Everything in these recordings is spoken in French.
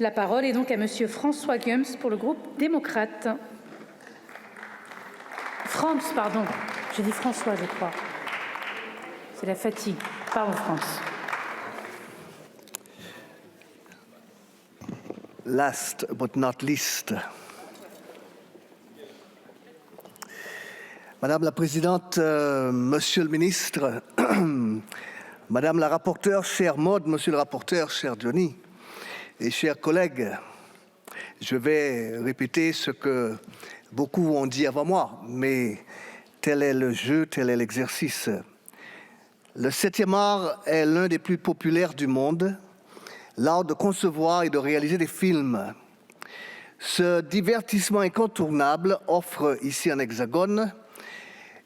La parole est donc à Monsieur François Goems pour le groupe démocrate. France, pardon. J'ai dit François, je crois. C'est la fatigue. Pardon, France. Last but not least. Madame la Présidente, Monsieur le Ministre, Madame la rapporteure, chère Maude, Monsieur le rapporteur, cher Johnny, et chers collègues, je vais répéter ce que beaucoup ont dit avant moi, mais tel est le jeu, tel est l'exercice. Le 7e art est l'un des plus populaires du monde, l'art de concevoir et de réaliser des films. Ce divertissement incontournable offre ici en Hexagone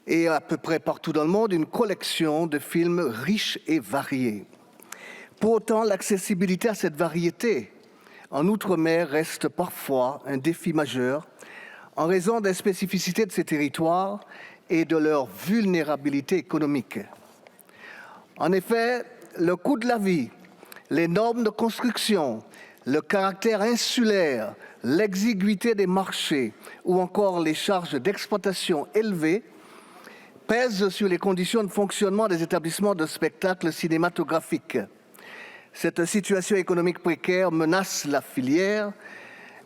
et à peu près partout dans le monde une collection de films riches et variés. Pour autant, l'accessibilité à cette variété en Outre-mer reste parfois un défi majeur en raison des spécificités de ces territoires et de leur vulnérabilité économique. En effet, le coût de la vie, les normes de construction, le caractère insulaire, l'exiguïté des marchés ou encore les charges d'exploitation élevées pèsent sur les conditions de fonctionnement des établissements de spectacle cinématographiques. Cette situation économique précaire menace la filière,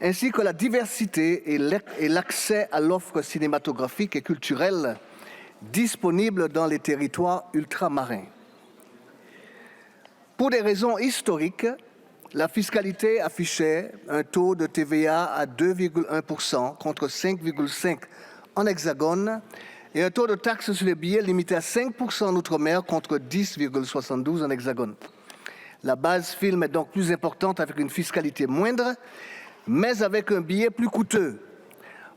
ainsi que la diversité et l'accès à l'offre cinématographique et culturelle disponible dans les territoires ultramarins. Pour des raisons historiques, la fiscalité affichait un taux de TVA à 2,1% contre 5,5% en Hexagone et un taux de taxe sur les billets limité à 5% en Outre-mer contre 10,72% en Hexagone. La base film est donc plus importante avec une fiscalité moindre, mais avec un billet plus coûteux.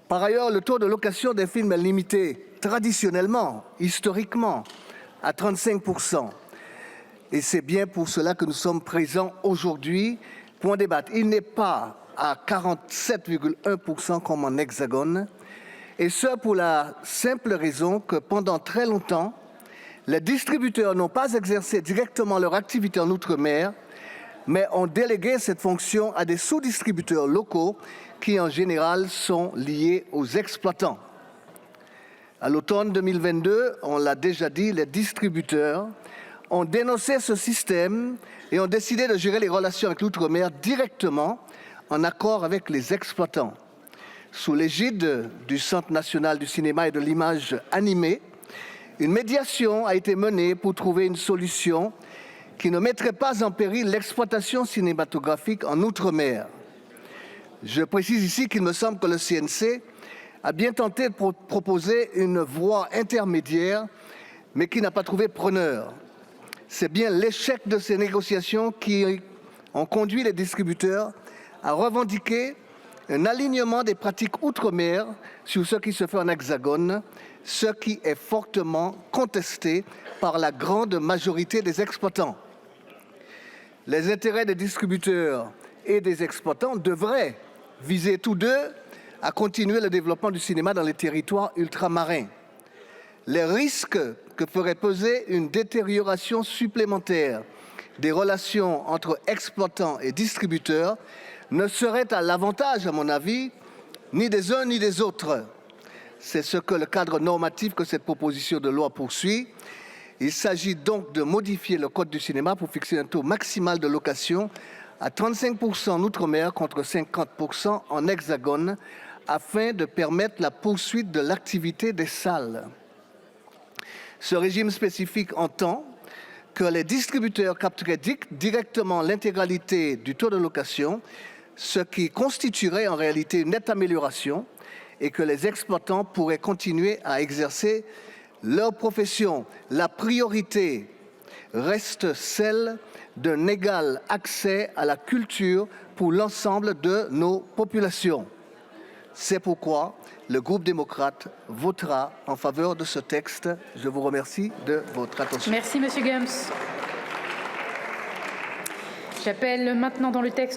Par ailleurs, le taux de location des films est limité traditionnellement, historiquement, à 35%. Et c'est bien pour cela que nous sommes présents aujourd'hui pour en débattre. Il n'est pas à 47,1% comme en Hexagone, et ce pour la simple raison que pendant très longtemps, les distributeurs n'ont pas exercé directement leur activité en Outre-mer, mais ont délégué cette fonction à des sous-distributeurs locaux qui, en général, sont liés aux exploitants. À l'automne 2022, on l'a déjà dit, les distributeurs ont dénoncé ce système et ont décidé de gérer les relations avec l'Outre-mer directement en accord avec les exploitants. Sous l'égide du Centre national du cinéma et de l'image animée, une médiation a été menée pour trouver une solution qui ne mettrait pas en péril l'exploitation cinématographique en Outre-mer. Je précise ici qu'il me semble que le CNC a bien tenté de proposer une voie intermédiaire, mais qui n'a pas trouvé preneur. C'est bien l'échec de ces négociations qui ont conduit les distributeurs à revendiquer un alignement des pratiques outre-mer sur ce qui se fait en Hexagone, ce qui est fortement contesté par la grande majorité des exploitants. Les intérêts des distributeurs et des exploitants devraient viser tous deux à continuer le développement du cinéma dans les territoires ultramarins. Les risques que ferait peser une détérioration supplémentaire des relations entre exploitants et distributeurs ne serait à l'avantage, à mon avis, ni des uns ni des autres. C'est ce que le cadre normatif que cette proposition de loi poursuit. Il s'agit donc de modifier le Code du cinéma pour fixer un taux maximal de location à 35% en Outre-mer contre 50% en Hexagone, afin de permettre la poursuite de l'activité des salles. Ce régime spécifique entend que les distributeurs capteraient directement l'intégralité du taux de location, ce qui constituerait en réalité une nette amélioration, et que les exploitants pourraient continuer à exercer leur profession. La priorité reste celle d'un égal accès à la culture pour l'ensemble de nos populations. C'est pourquoi le groupe démocrate votera en faveur de ce texte. Je vous remercie de votre attention. Merci, Monsieur Goems. J'appelle maintenant dans le texte